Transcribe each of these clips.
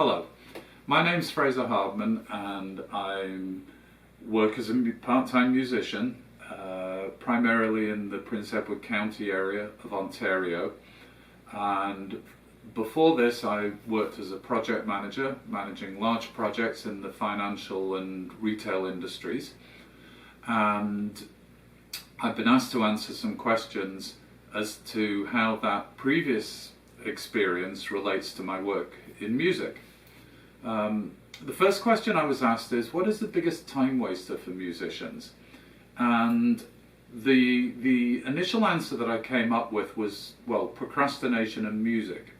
Hello, my name's Fraser Hardman and I work as a part-time musician, primarily in the Prince Edward County area of Ontario. And before this I worked as a project manager, managing large projects in the financial and retail industries. And I've been asked to answer some questions as to how that previous experience relates to my work in music. The first question I was asked is, what is the biggest time waster for musicians? And the initial answer that I came up with was, well, procrastination and music.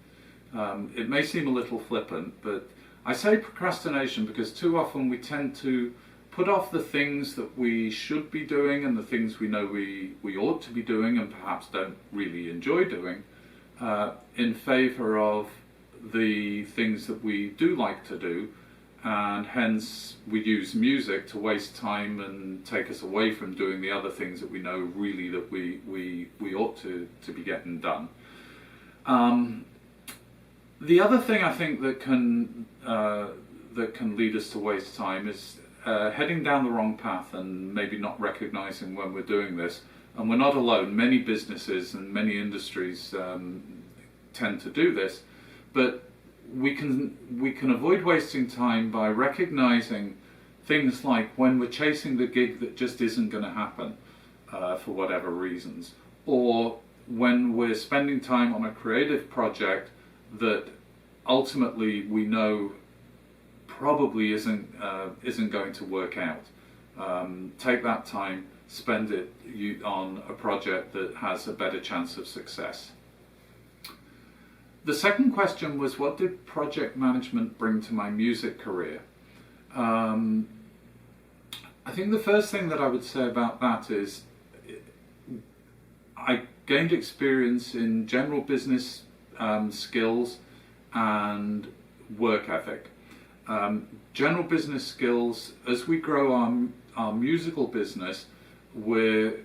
It may seem a little flippant, but I say procrastination because too often we tend to put off the things that we should be doing and the things we know we ought to be doing and perhaps don't really enjoy doing, in favour of the things that we do like to do, and hence we use music to waste time and take us away from doing the other things that we know really that we ought to be getting done. The other thing I think that can lead us to waste time is heading down the wrong path and maybe not recognizing when we're doing this. And we're not alone. Many businesses and many industries tend to do this, but we can avoid wasting time by recognizing things like when we're chasing the gig that just isn't going to happen for whatever reasons, or when we're spending time on a creative project that ultimately we know probably isn't going to work out. Take that time, spend it on a project that has a better chance of success. The second question was, what did project management bring to my music career? I think the first thing that I would say about that is I gained experience in general business skills and work ethic. General business skills, as we grow our musical business, we're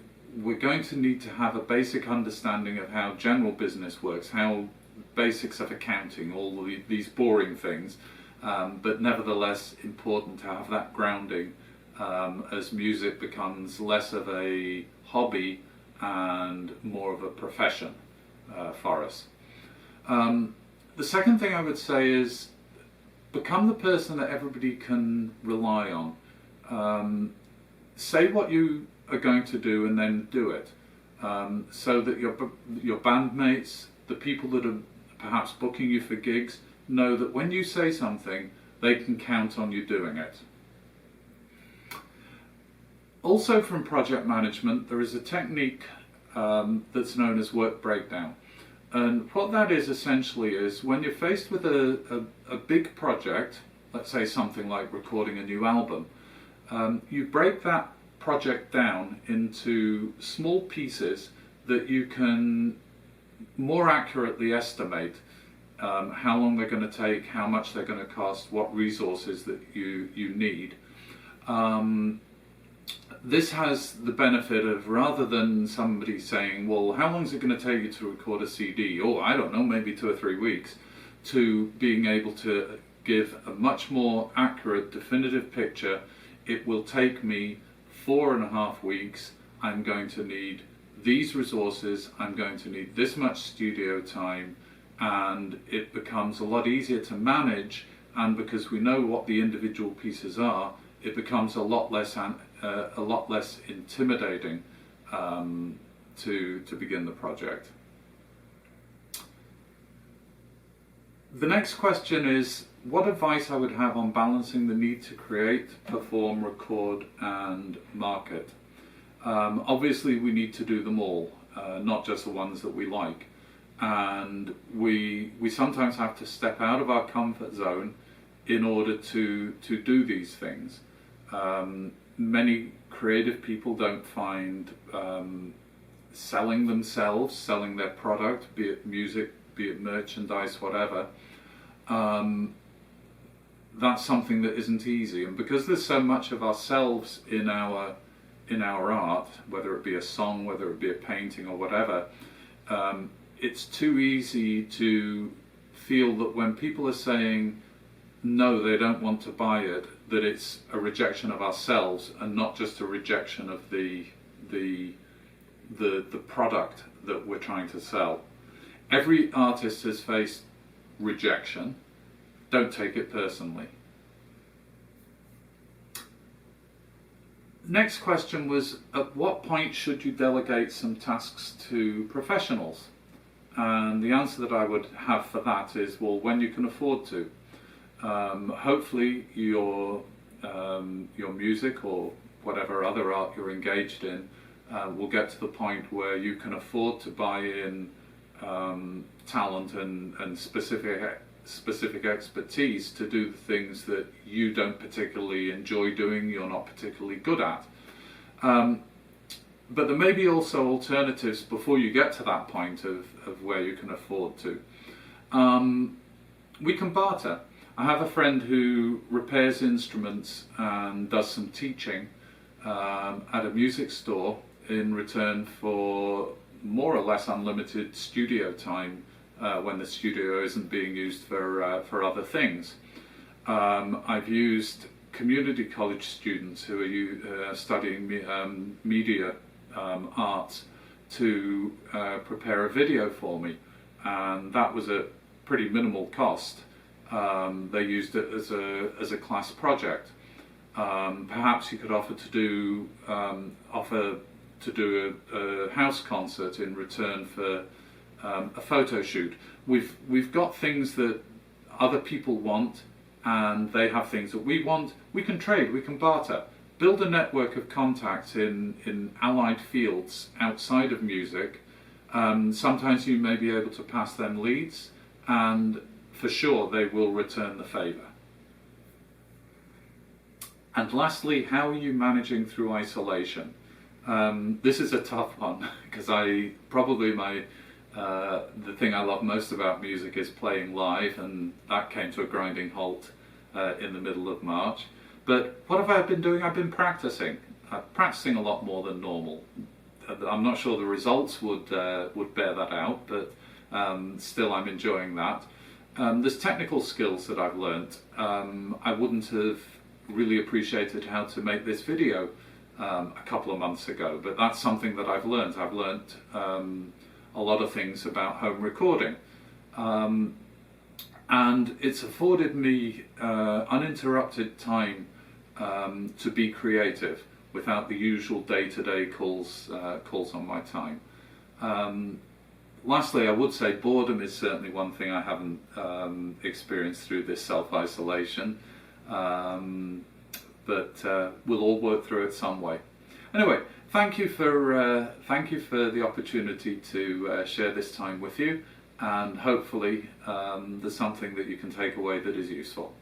going to need to have a basic understanding of how general business works, how basics of accounting, all these boring things, but nevertheless important to have that grounding as music becomes less of a hobby and more of a profession for us. The second thing I would say is become the person that everybody can rely on. Say what you are going to do and then do it, so that your bandmates, the people that are perhaps booking you for gigs, know that when you say something, they can count on you doing it. Also from project management, there is a technique that's known as work breakdown. And what that is essentially is when you're faced with a big project, let's say something like recording a new album, you break that project down into small pieces that you can more accurately estimate how long they're going to take, how much they're going to cost, what resources that you need. This has the benefit of, rather than somebody saying, well, how long is it going to take you to record a CD? Oh, I don't know, maybe 2 or 3 weeks, to being able to give a much more accurate, definitive picture. It will take me 4.5 weeks. I'm going to need these resources, I'm going to need this much studio time, and it becomes a lot easier to manage, and because we know what the individual pieces are, it becomes a lot less intimidating to begin the project. The next question is, what advice I would have on balancing the need to create, perform, record and market. Obviously we need to do them all, not just the ones that we like, and we sometimes have to step out of our comfort zone in order to do these things. Many creative people don't find selling themselves, selling their product, be it music, be it merchandise, whatever, that's something that isn't easy. And because there's so much of ourselves in our art, whether it be a song, whether it be a painting or whatever, it's too easy to feel that when people are saying know they don't want to buy it, that it's a rejection of ourselves and not just a rejection of the product that we're trying to sell. Every artist has faced rejection. Don't take it personally. Next question was, at what point should you delegate some tasks to professionals? And the answer that I would have for that is, well, when you can afford to. Hopefully your music or whatever other art you're engaged in will get to the point where you can afford to buy in talent and specific expertise to do the things that you don't particularly enjoy doing, you're not particularly good at. But there may be also alternatives before you get to that point of where you can afford to. We can barter. I have a friend who repairs instruments and does some teaching at a music store in return for more or less unlimited studio time when the studio isn't being used for other things. I've used community college students who are studying media arts to prepare a video for me, and that was at pretty minimal cost. They used it as a class project. Perhaps you could offer to do a house concert in return for a photo shoot. We've got things that other people want, and they have things that we want. We can trade, we can barter, build a network of contacts in allied fields outside of music. Sometimes you may be able to pass them leads, and for sure they will return the favour. And lastly, how are you managing through isolation? This is a tough one, because the thing I love most about music is playing live, and that came to a grinding halt in the middle of March. But what have I been doing? I've been practicing. Practicing a lot more than normal. I'm not sure the results would bear that out, but still I'm enjoying that. There's technical skills that I've learnt. I wouldn't have really appreciated how to make this video a couple of months ago, but that's something that I've learnt. I've learnt a lot of things about home recording, and it's afforded me uninterrupted time to be creative without the usual day-to-day calls on my time. Lastly, I would say boredom is certainly one thing I haven't experienced through this self-isolation, but we'll all work through it some way. Anyway, thank you for the opportunity to share this time with you, and hopefully there's something that you can take away that is useful.